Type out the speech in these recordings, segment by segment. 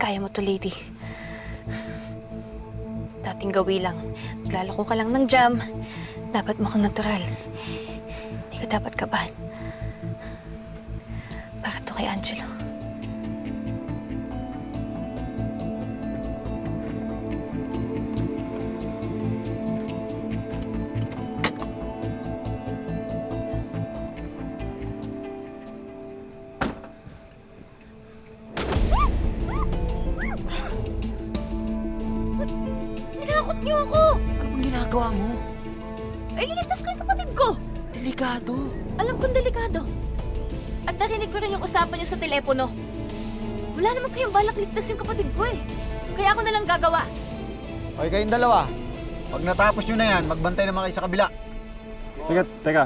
kaya mo to, lady. Dating gawi lang. Maglalako ka lang ng jam. Dapat mukhang natural. Hindi ka dapat kabahan. Para to kay Angelo. Tinakot niyo ako! Ano bang ginagawa mo? Ay, liligtas ko yung kapatid ko! Delikado. Alam kong delikado. At narinig ko rin yung usapan niyo sa telepono. Wala naman kayong balak ligtas yung kapatid ko eh. Kaya ako na lang gagawa. Okay, kayong dalawa. Pag natapos nyo na yan, magbantay naman kayo sa kabila. Teka.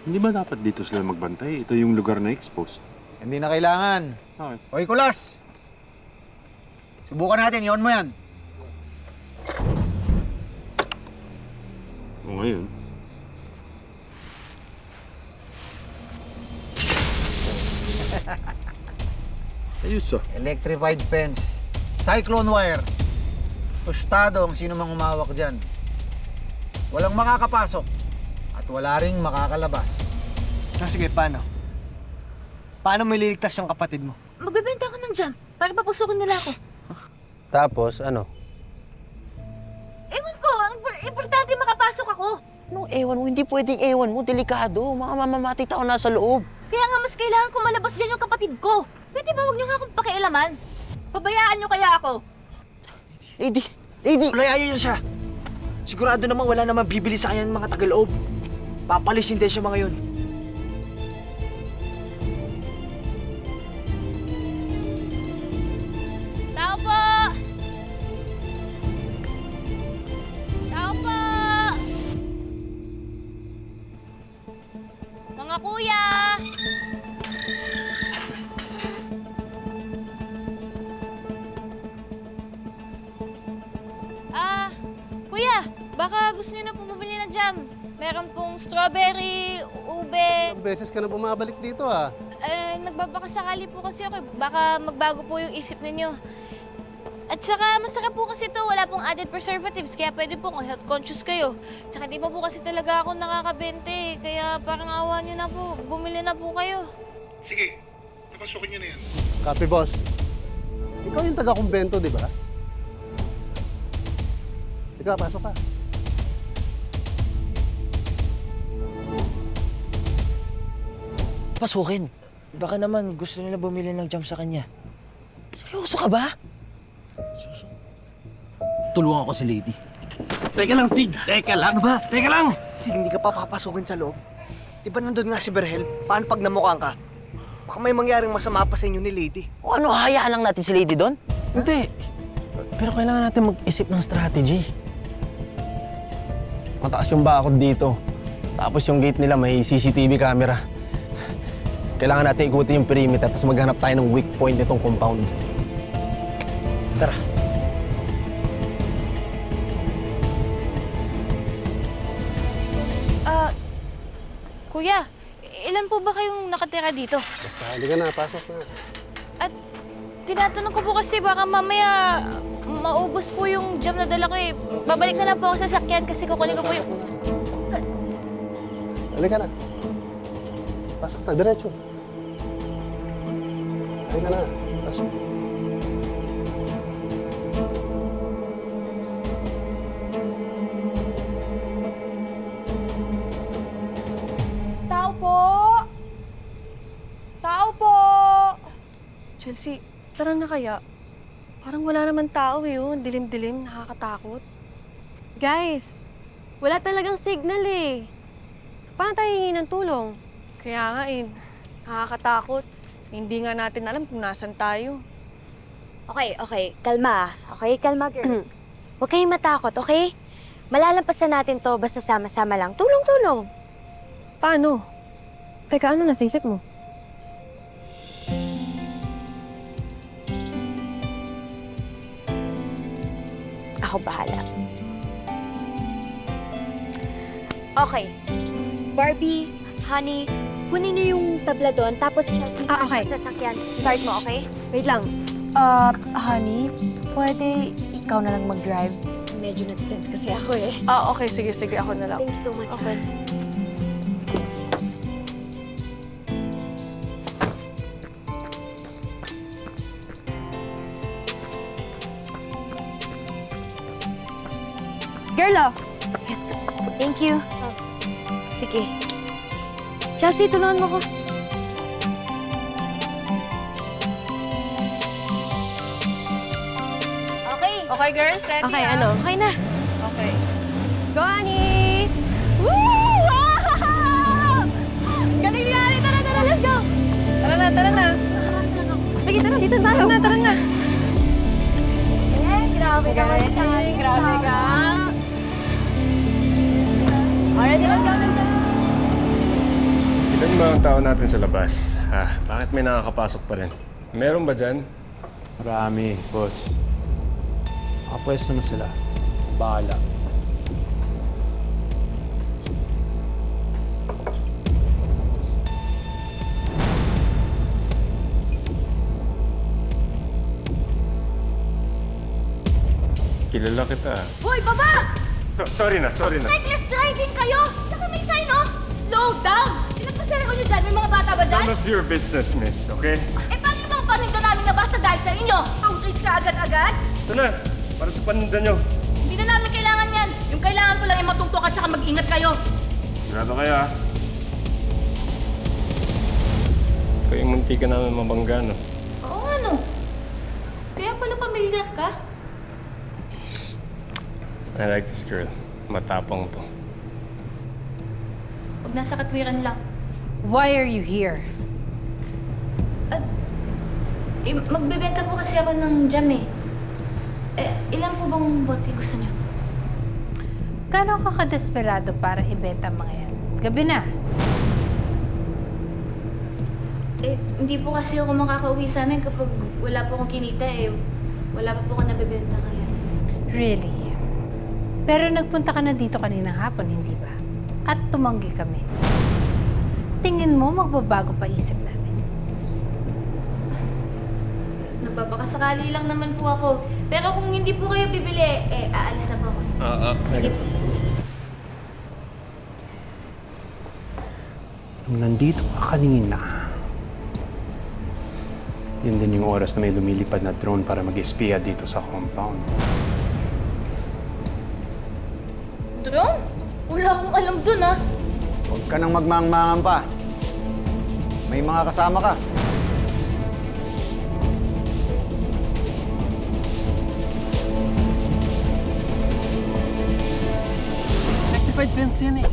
Hindi ba dapat dito sila magbantay? Ito yung lugar na exposed. Hindi na kailangan. Okay. Okay, Kulas. Subukan natin, iyon mo yan. O ngayon. Ayos ah. Electrified fence. Cyclone wire. Tostado ang sino mang umawak dyan. Walang makakapasok. At wala ring makakalabas. Sige, paano? Paano mo ililigtas yung kapatid mo? Magbebenta ako ng jam para papasukin nila ako. Tapos, ano? Ewan ko, ang importante makapasok ako. Anong ewan mo? Hindi pwedeng ewan mo. Delikado. Mga mamamatay tao nasa loob. Kaya nga mas kailangan ko malabas dyan yung kapatid ko. Pwede ba huwag niyo nga akong pakialaman? Pabayaan niyo kaya ako. Lady! Lady! Layayan siya. Sigurado naman wala naman bibili sa kanya ng mga tagaloob. Papalisin din siya mga yun. Tao po! Tao po! Mga kuya! Kuya, baka gusto niyo na po bumili ng jam. Meron pong strawberry, ube. Ilang beses ka na bumabalik dito ah. Nagbabakasakali po kasi ako. Baka magbago po yung isip ninyo. At saka masarap po kasi ito. Wala pong added preservatives. Kaya pwede po kung health conscious kayo. Tsaka di pa po kasi talaga ako nakakabente. Kaya parang awa niyo na po. Bumili na po kayo. Sige, napasukin niyo na yan. Copy boss. Ikaw yung taga-kumbento, di ba? Ikaw, pasok ka. Pasukin. Baka naman gusto nila bumili ng jam sa kanya. Seryoso ka ba? Tulungan ko si Lady. Teka lang, Sig. Teka lang ba? Teka lang! Sige, hindi ka pa papasukin sa loob. Di ba nandun nga si Berhel? Paano pag namukhang ka? Baka may mangyaring masama pa sa inyo ni Lady. O ano, hayaan lang natin si Lady doon? Hindi. Pero kailangan natin mag-isip ng strategy. Mataas yung bakod dito. Tapos yung gate nila may CCTV camera. Kailangan natin ikutin yung perimeter tapos maghanap tayo ng weak point nitong compound. Tara. Kuya, ilan po ba kayong nakatira dito? Basta, hindi ka na, pasok na. At tinatanong ko po kasi baka mamaya maubos po yung jam na dala ko eh. Babalik na lang po ako sa sasakyan kasi kukunin ko po yung... Halika na. Pasok na, diretso. Halika na, pasok. Tao po! Tao po! Chelsea, tara na kaya. Parang wala naman tao eh, oh. Dilim-dilim, nakakatakot. Guys, wala talagang signal eh. Paano tayo hingi ng tulong? Kaya nga eh, nakakatakot. Hindi nga natin alam kung nasan tayo. Okay. Kalma. Okay, kalma, girls. Huwag kayong matakot, okay? Malalampasan natin to basta sama-sama lang. Tulong-tulong. Paano? Teka, ano nasa isip mo? Ako bahala. Okay. Barbie, honey, kunin niyo yung tabla doon, tapos Chelsea, Okay. sa sasakyan. Start mo, okay? Wait lang. Honey, pwede ikaw na lang mag-drive? Medyo natitense kasi ako eh. Okay, sige, ako na lang. Thank you so much. Okay. Girl, Thank you. Sige. Chelsea, tulungan mo ko. Okay. Okay, girls, ready? Okay, ano? Okay na. Okay. Go, honey! Woo! Wow! Galing ni Honey! Tara, let's go! Tara na. Sige, tara, dito tayo. Tara na. Grabe ka. Grabe ka. Alright, let's go. Ilan ba ang tao natin sa labas? Bakit may nakakapasok pa rin? Meron ba dyan? Marami, boss. Nakapwesto na sila. Bahala. Kilala kita. Hoy, baba! Sorry na. Reckless driving kayo! Saka may sign, oh! Slow down! Pinagpasara ko nyo dyan. May mga bata ba dyan? None of your business, miss, okay? Eh, paano yung mga paninda namin nabasa dahil sa inyo? Outrage ka agad-agad? Ito na, para sa paninda nyo. Hindi na namin kailangan yan. Yung kailangan ko lang ay matutok at saka mag-ingat kayo. Sigurado kayo, ha? Ikaw yung munti ka namin mabangga, no? Oo nga, no. Kaya pala pamilyar ka? I like this girl. Matapang to. Huwag nasa katwiran lang. Why are you here? Magbebenta po kasi ako ng jam eh. Ilan po bang bote gusto niyo? Gano'n ka kadesperado para ibenta ang mga yan? Gabi na. Hindi po kasi ako makakauwi sa amin kapag wala po akong kinita eh. Wala pa po ako nabebenta kaya. Really? Pero nagpunta ka na dito kaninang hapon, hindi ba? At tumanggi kami. Tingin mo magbabago pa isip namin? Nagbabakasakali lang naman po ako. Pero kung hindi po kayo bibili, aalis na po ako. Sige po. Nung nandito ka kanina, yun din yung oras na may lumilipad na drone para mag-espiya dito sa compound. Drone? Wala akong alam dun ah. Huwag ka nang magmangmangan pa. May mga kasama ka. Rectified fence yan eh.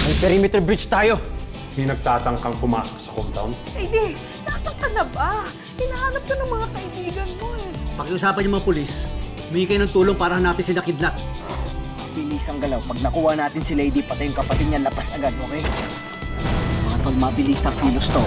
May perimeter bridge tayo. May nagtatangkang pumasok sa compound. Hindi, nasaan ka na ba? Hinahanap ka ng mga kaibigan mo eh. Pakiusapan yung mga pulis. Humingi kayo ng tulong para hanapin sila kidnap. Bilis ang galaw. Pag nakuha natin si Lady, pati yung kapatid niya lapas agad, okay? Mga tol, mabilis ang kilos to.